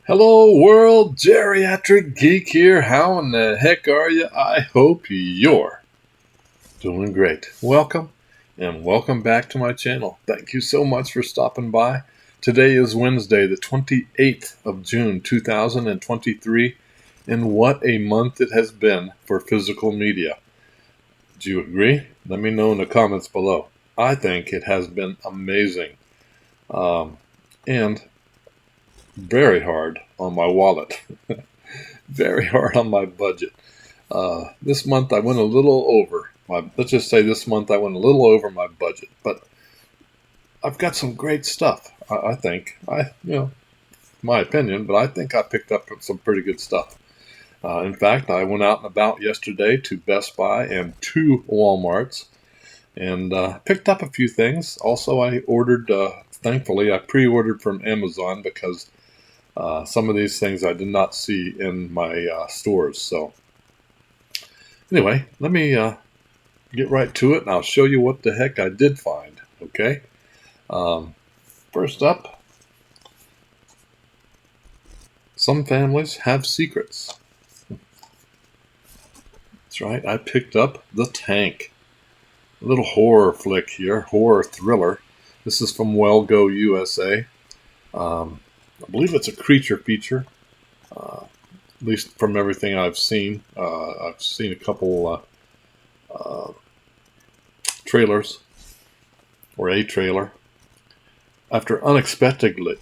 Hello world, Geriatric Geek here. How in the heck are you? I hope you're doing great. Welcome and welcome back to my channel. Thank you so much for stopping by. Today is Wednesday, the 28th of June, 2023, and what a month it has been for physical media. Do you agree? Let me know in the comments below. I think it has been amazing. And very hard on my wallet, very hard on my budget. This month I went a little over my, let's just say this month I went a little over my budget, but I've got some great stuff. I think, my opinion, but I think I picked up some pretty good stuff. In fact, I went out and about yesterday to Best Buy and two Walmarts and picked up a few things. Also, I ordered, thankfully, I pre-ordered from Amazon because some of these things I did not see in my stores. So anyway, let me get right to it and I'll show you what the heck I did find. Okay. First up, some families have secrets. That's right. I picked up The Tank. A little horror flick here, horror thriller. This is from Well Go USA. I believe it's a creature feature, at least from everything I've seen. I've seen a couple trailers, or a trailer. After unexpectedly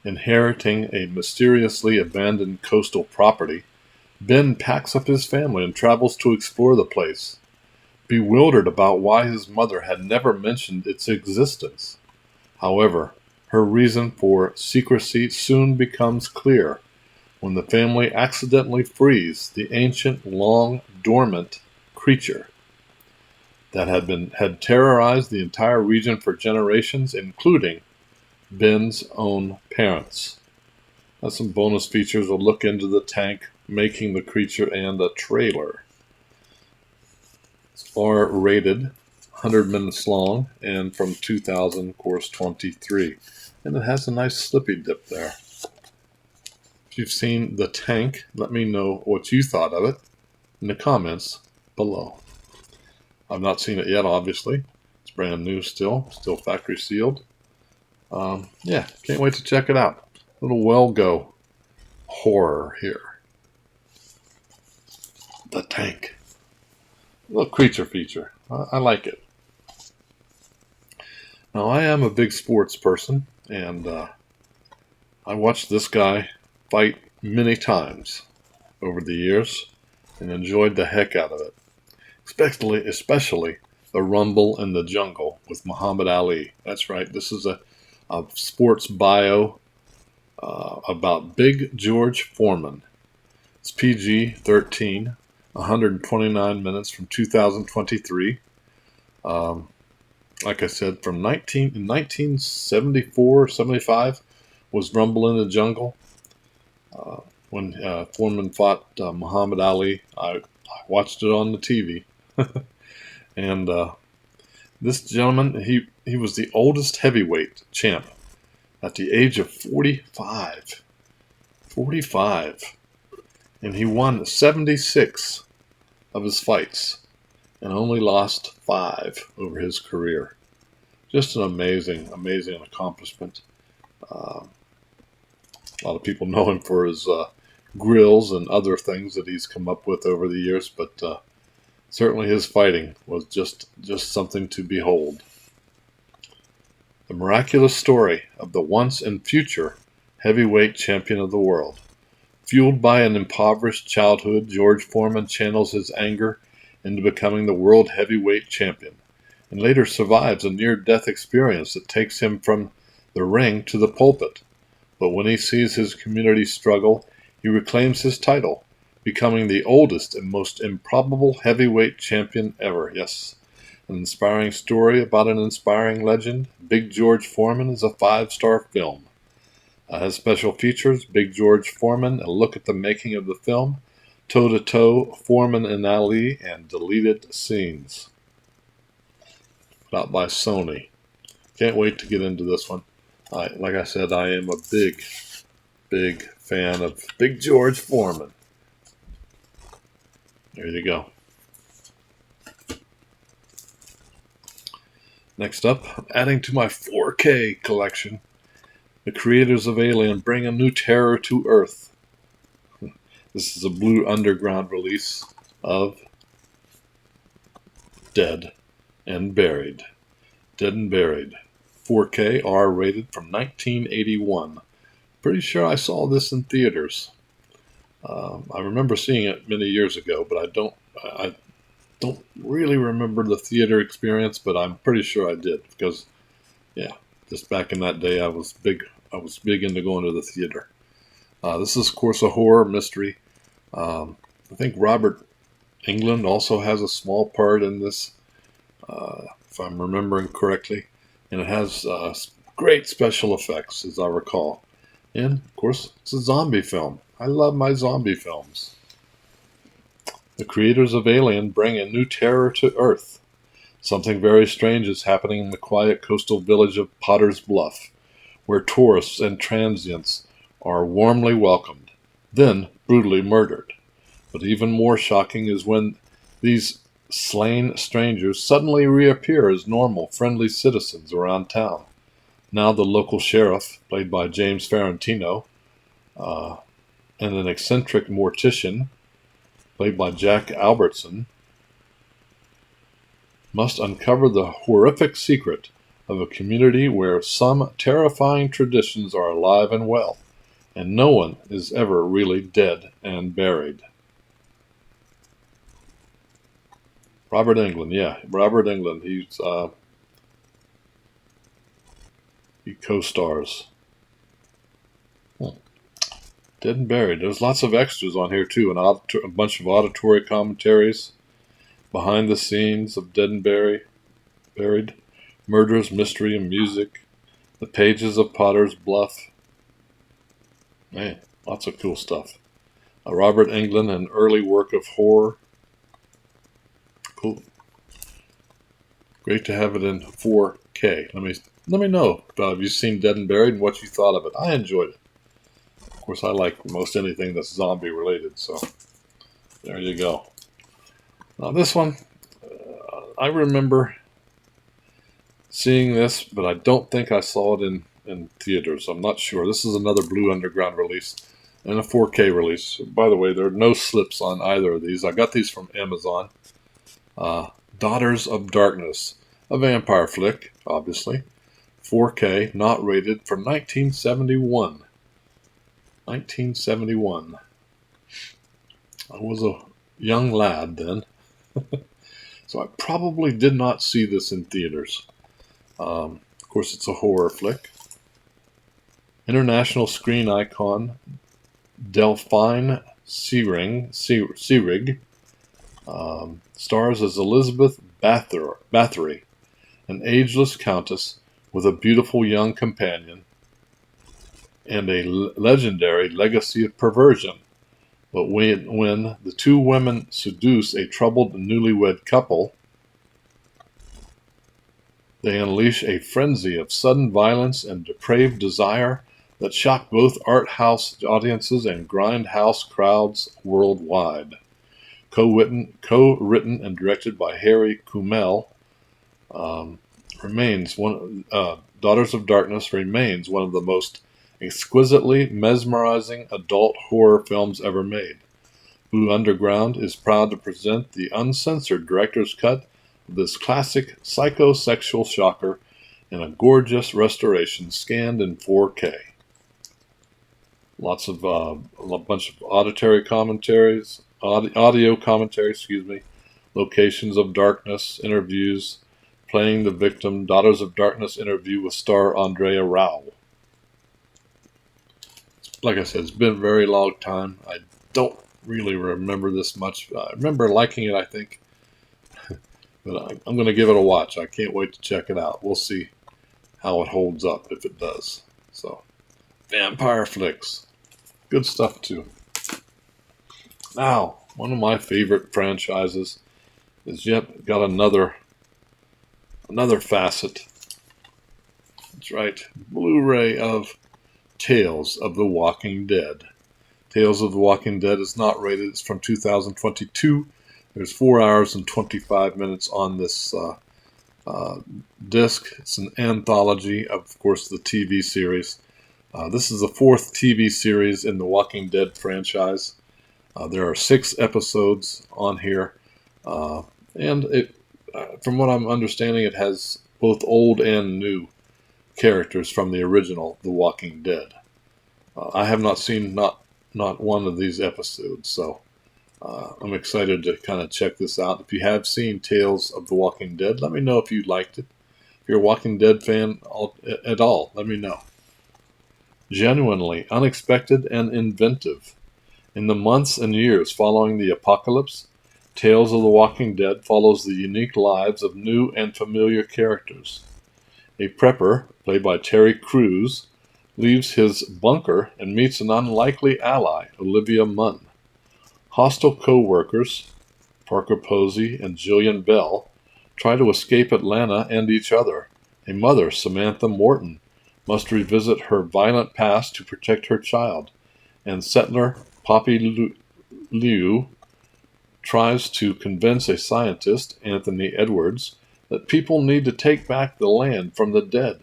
inheriting a mysteriously abandoned coastal property, Ben packs up his family and travels to explore the place, bewildered about why his mother had never mentioned its existence. However, her reason for secrecy soon becomes clear when the family accidentally frees the ancient, long-dormant creature that had terrorized the entire region for generations, including Ben's own parents. That's some bonus features. We'll look into The Tank, making the creature, and a trailer. It's R-rated, 100 minutes long, and from 2000, of course, 23. And it has a nice slippy dip there. If you've seen The Tank, let me know what you thought of it in the comments below. I've not seen it yet, obviously. It's brand new still factory sealed. Yeah, can't wait to check it out. A little Well Go horror here. The Tank. A little creature feature. I like it. Now, I am a big sports person, and I watched this guy fight many times over the years and enjoyed the heck out of it. Especially the Rumble in the Jungle with Muhammad Ali. That's right, this is a sports bio about Big George Foreman. It's PG-13, 129 minutes from 2023. Like I said, from 1974, 75 was Rumble in the Jungle. When Foreman fought Muhammad Ali, I watched it on the TV. And this gentleman, he was the oldest heavyweight champ at the age of 45. 45. And he won 76 of his fights and only lost 5 over his career. Just an amazing accomplishment. A lot of people know him for his grills and other things that he's come up with over the years, but certainly his fighting was just something to behold. The miraculous story of the once and future heavyweight champion of the world. Fueled by an impoverished childhood, George Foreman channels his anger into becoming the world heavyweight champion, and later survives a near-death experience that takes him from the ring to the pulpit. But when he sees his community struggle, he reclaims his title, becoming the oldest and most improbable heavyweight champion ever. Yes, an inspiring story about an inspiring legend. Big George Foreman is a 5-star film. Has special features, Big George Foreman, a look at the making of the film, toe-to-toe Foreman and Ali, and deleted scenes. Put out by Sony. Can't wait to get into this one. Like I said, I am a big fan of Big George Foreman. There you go. Next up, adding to my 4K collection, the creators of Alien bring a new terror to Earth. This is a Blue Underground release of Dead and Buried. Dead and Buried. 4K, R-rated, from 1981. Pretty sure I saw this in theaters. I remember seeing it many years ago, but I don't really remember the theater experience, but I'm pretty sure I did because, yeah, just back in that day, I was big into going to the theater. This is, of course, a horror mystery. I think Robert Englund also has a small part in this, if I'm remembering correctly, and it has great special effects, as I recall. And, of course, it's a zombie film. I love my zombie films. The creators of Alien bring a new terror to Earth. Something very strange is happening in the quiet coastal village of Potter's Bluff, where tourists and transients are warmly welcomed, then brutally murdered. But even more shocking is when these slain strangers suddenly reappear as normal, friendly citizens around town. Now the local sheriff, played by James Farentino, and an eccentric mortician, played by Jack Albertson, must uncover the horrific secret of a community where some terrifying traditions are alive and well, and no one is ever really dead and buried. Robert Englund, yeah, Robert Englund. He co-stars. Dead and Buried. There's lots of extras on here too, and a bunch of auditory commentaries, behind the scenes of Dead and Buried, murders, mystery, and music, the pages of Potter's Bluff. Man, lots of cool stuff. Robert Englund, an early work of horror. Cool. Great to have it in 4K. Let me know if you've seen Dead and Buried and what you thought of it. I enjoyed it. Of course, I like most anything that's zombie related, so there you go. Now this one, I remember seeing this, but I don't think I saw it in theaters. I'm not sure. This is another Blue Underground release and a 4K release. By the way, there are no slips on either of these. I got these from Amazon. Daughters of Darkness, a vampire flick, obviously. 4K, not rated, from 1971. 1971. I was a young lad then, so I probably did not see this in theaters. Of course, it's a horror flick. International screen icon Delphine Seyrig stars as Elizabeth Bathory, an ageless countess with a beautiful young companion and a legendary legacy of perversion. But when the two women seduce a troubled newlywed couple, they unleash a frenzy of sudden violence and depraved desire that shock both art house audiences and grindhouse crowds worldwide. Co-written and directed by Harry Kumel, Daughters of Darkness remains one of the most exquisitely mesmerizing adult horror films ever made. Blue Underground is proud to present the uncensored director's cut of this classic psychosexual shocker in a gorgeous restoration scanned in 4K. Lots of a bunch of auditory commentaries, audio commentary, locations of darkness, interviews, playing the victim, Daughters of Darkness interview with star Andrea Rao. Like I said, it's been a very long time. I don't really remember this much. I remember liking it, I think. But I'm going to give it a watch. I can't wait to check it out. We'll see how it holds up, if it does. So, vampire flicks. Good stuff, too. Now, one of my favorite franchises has yet got another facet That's right. Blu-ray of Tales of the Walking Dead. Tales of the Walking Dead is not rated. It's from 2022. There's 4 hours and 25 minutes on this uh, disc. It's an anthology, of course, the TV series. This is the fourth TV series in the Walking Dead franchise. There are 6 episodes on here, and from what I'm understanding, it has both old and new characters from the original The Walking Dead. I have not seen not one of these episodes, so I'm excited to kind of check this out. If you have seen Tales of the Walking Dead, let me know if you liked it. If you're a Walking Dead fan at all, let me know. Genuinely unexpected and inventive. In the months and years following the apocalypse, Tales of the Walking Dead follows the unique lives of new and familiar characters. A prepper, played by Terry Crews, leaves his bunker and meets an unlikely ally, Olivia Munn. Hostile co-workers, Parker Posey and Jillian Bell, try to escape Atlanta and each other. A mother, Samantha Morton, must revisit her violent past to protect her child, and settler Poppy Liu tries to convince a scientist, Anthony Edwards, that people need to take back the land from the dead.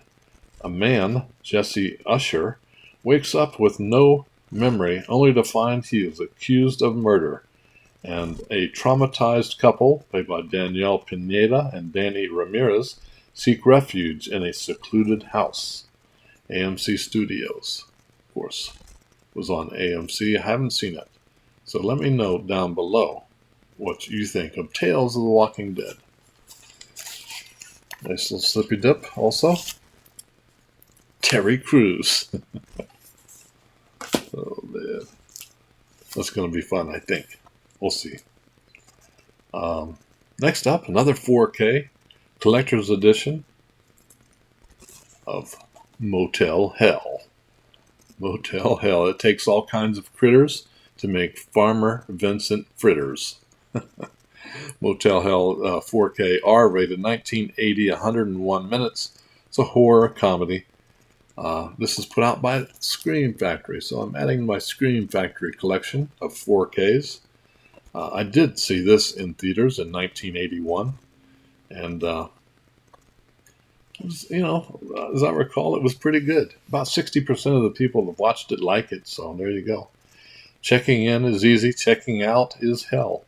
A man, Jesse Usher, wakes up with no memory only to find he is accused of murder, and a traumatized couple, played by Danielle Pineda and Danny Ramirez, seek refuge in a secluded house. AMC Studios, of course, was on AMC. I haven't seen it, so let me know down below what you think of Tales of the Walking Dead. Nice little slippy dip also. Terry Crews. Oh man, that's going to be fun, I think. We'll see. Next up, another 4K collector's edition of Motel Hell. Motel Hell. It takes all kinds of critters to make Farmer Vincent fritters. Motel Hell 4K R-rated, 1980, 101 minutes. It's a horror comedy. This is put out by Scream Factory, so I'm adding my Scream Factory collection of 4Ks. I did see this in theaters in 1981, and as I recall, it was pretty good. About 60% of the people that watched it like it, so there you go. Checking in is easy, checking out is hell.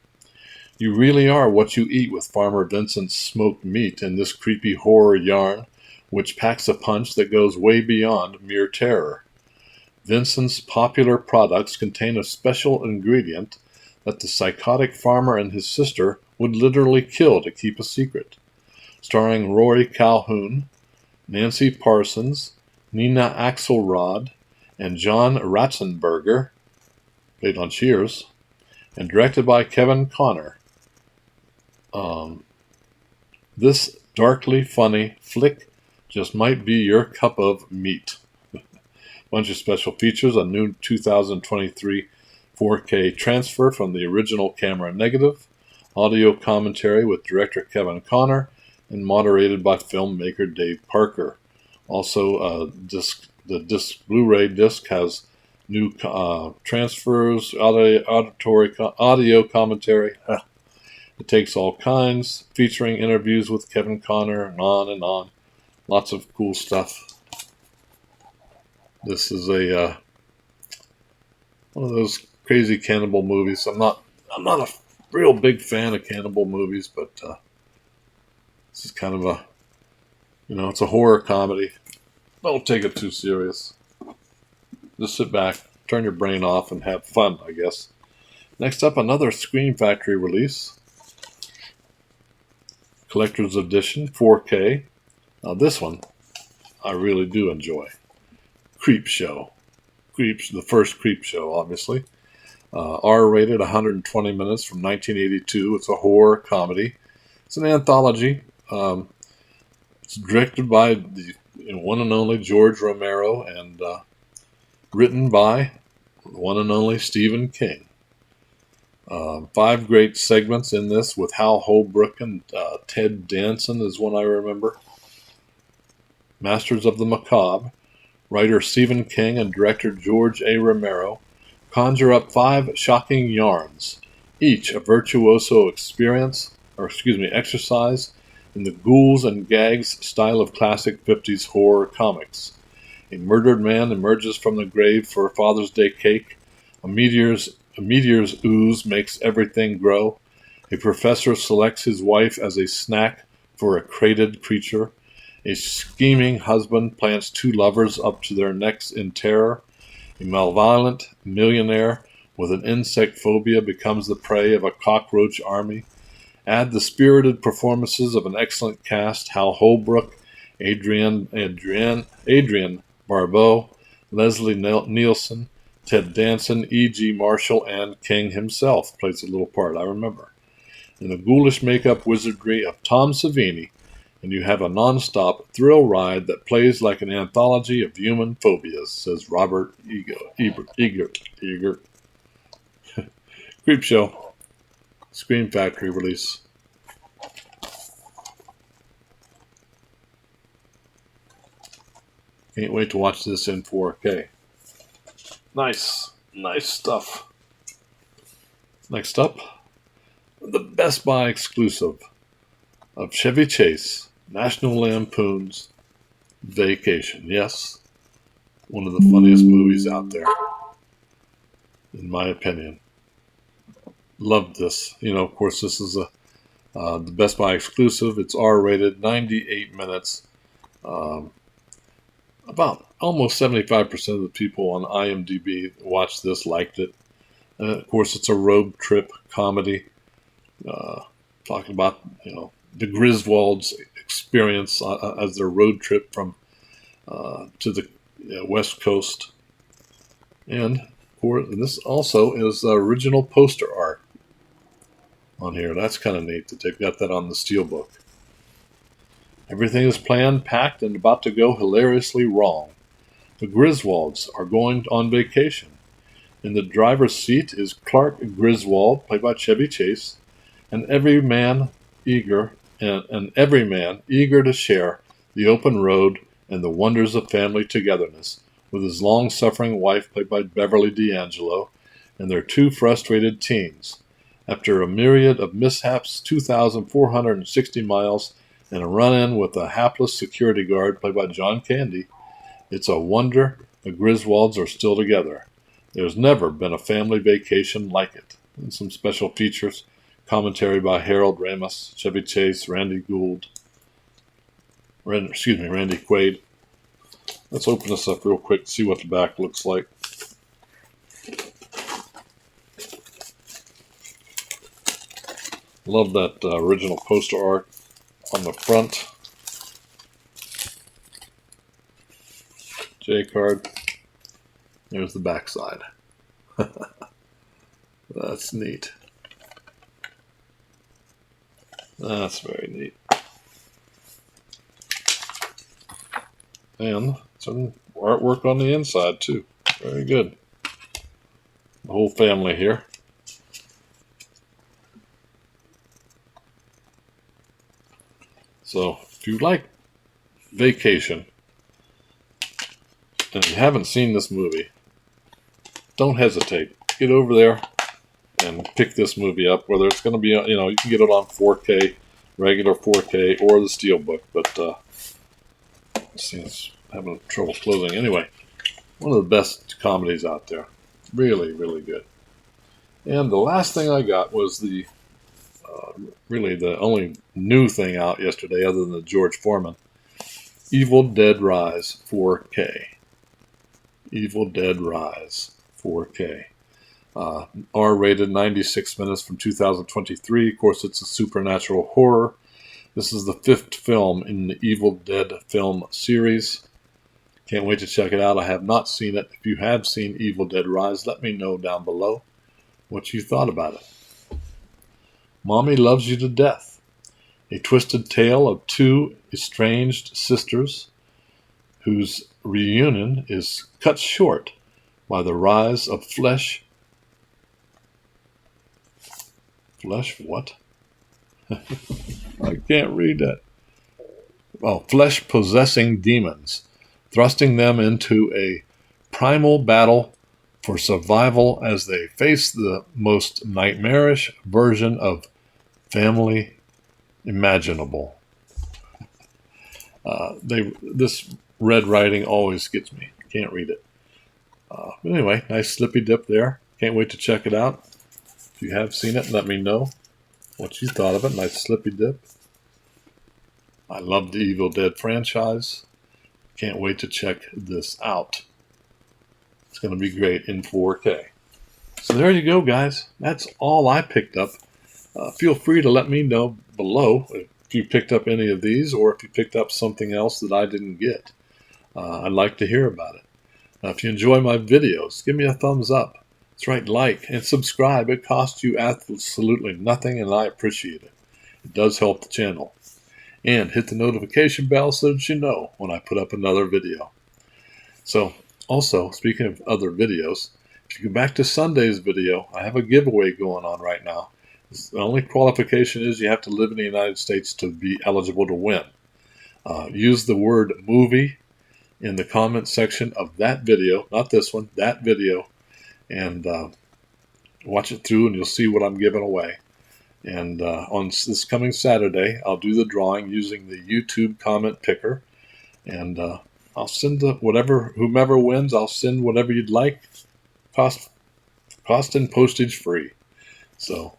You really are what you eat with Farmer Vincent's smoked meat in this creepy horror yarn, which packs a punch that goes way beyond mere terror. Vincent's popular products contain a special ingredient that the psychotic farmer and his sister would literally kill to keep a secret. Starring Rory Calhoun, Nancy Parsons, Nina Axelrod, and John Ratzenberger, played on Cheers, and directed by Kevin Connor. This darkly funny flick just might be your cup of meat. Bunch of special features, a new 2023 4K transfer from the original camera negative, audio commentary with director Kevin Connor, and moderated by filmmaker Dave Parker. Also, the Blu-ray disc has new transfers, audio commentary. It takes all kinds, featuring interviews with Kevin Connor, and on and on. Lots of cool stuff. This is one of those crazy cannibal movies. I'm not a real big fan of cannibal movies, but this is kind of it's a horror comedy. Don't take it too serious. Just sit back, turn your brain off, and have fun, I guess. Next up, another Scream Factory release. Collector's Edition 4K. Now this one I really do enjoy. Creep Show. The first Creep Show, obviously. R-rated, 120 minutes from 1982. It's a horror comedy. It's an anthology. It's directed by the one and only George Romero and written by the one and only Stephen King. 5 great segments in this with Hal Holbrook and Ted Danson is one I remember. masters of the macabre, writer Stephen King and director George A. Romero, conjure up 5 shocking yarns, each a virtuoso exercise in the ghouls and gags style of classic 50s horror comics. A murdered man emerges from the grave for a Father's Day cake. A meteor's ooze makes everything grow. A professor selects his wife as a snack for a crated creature. A scheming husband plants 2 lovers up to their necks in terror. A malevolent millionaire with an insect phobia becomes the prey of a cockroach army. Add the spirited performances of an excellent cast: Hal Holbrook, Adrian Barbeau, Leslie Nielsen, Ted Danson, E.G. Marshall, and King himself plays a little part, I remember. In the ghoulish makeup wizardry of Tom Savini, and you have a non-stop thrill ride that plays like an anthology of human phobias, says Robert Egert. Creepshow. Scream Factory release. Can't wait to watch this in 4K. Nice stuff. Next up, the Best Buy exclusive of Chevy Chase, National Lampoon's Vacation. Yes, one of the funniest movies out there, in my opinion. Loved this. Of course, this is the Best Buy exclusive. It's R-rated, 98 minutes. About almost 75% of the people on IMDb watched this liked it. And of course, it's a road trip comedy, talking about the Griswolds' experience as their road trip from to the West Coast. And of course, this also is the original poster art on here. That's kind of neat that they've got that on the steelbook. Everything is planned, packed, and about to go hilariously wrong. The Griswolds are going on vacation. In the driver's seat is Clark Griswold, played by Chevy Chase, and every man eager to share the open road and the wonders of family togetherness, with his long-suffering wife, played by Beverly D'Angelo, and their 2 frustrated teens. After a myriad of mishaps, 2,460 miles, and a run-in with a hapless security guard, played by John Candy, it's a wonder the Griswolds are still together. There's never been a family vacation like it. And some special features, commentary by Harold Ramis, Chevy Chase, Randy Quaid. Let's open this up real quick, see what the back looks like. Love that original poster art on the front. J card. There's the back side. That's neat. That's very neat. And some artwork on the inside too. Very good. The whole family here. So if you like Vacation and you haven't seen this movie, don't hesitate. Get over there and pick this movie up, whether it's going to be, you can get it on 4K, regular 4K, or the Steelbook, but let's see, it's having trouble closing. Anyway, one of the best comedies out there. Really, really good. And the last thing I got was really the only new thing out yesterday other than the George Foreman, Evil Dead Rise 4K. Evil Dead Rise 4K. R-rated, 96 minutes from 2023. Of course, it's a supernatural horror. This is the 5th film in the Evil Dead film series. Can't wait to check it out. I have not seen it. If you have seen Evil Dead Rise, let me know down below what you thought about it. Mommy Loves You to Death. A twisted tale of 2 estranged sisters whose reunion is cut short by the rise of flesh what? I can't read that. flesh-possessing demons, thrusting them into a primal battle for survival as they face the most nightmarish version of family imaginable. This red writing always gets me. Can't read it. But anyway, nice slippy dip there. Can't wait to check it out. If you have seen it, let me know what you thought of it. Nice slippy dip. I love the Evil Dead franchise. Can't wait to check this out. It's going to be great in 4K. So there you go, guys. That's all I picked up. Feel free to let me know below if you picked up any of these or if you picked up something else that I didn't get. I'd like to hear about it. If you enjoy my videos, give me a thumbs up. That's right, like and subscribe. It costs you absolutely nothing, and I appreciate it. It does help the channel. And hit the notification bell so that you know when I put up another video. So, also, speaking of other videos, if you go back to Sunday's video, I have a giveaway going on right now. The only qualification is you have to live in the United States to be eligible to win. Use the word movie in the comment section of that video, not this one, that video, and watch it through and you'll see what I'm giving away. And on this coming Saturday, I'll do the drawing using the YouTube comment picker, and I'll send whomever wins, I'll send whatever you'd like, cost and postage free. So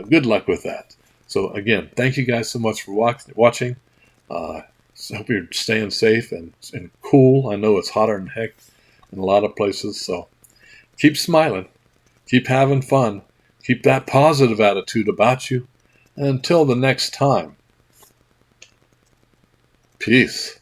good luck with that. So again, thank you guys so much for watching. So hope you're staying safe and cool. I know it's hotter than heck in a lot of places, so keep smiling, keep having fun, keep that positive attitude about you, and until the next time, peace.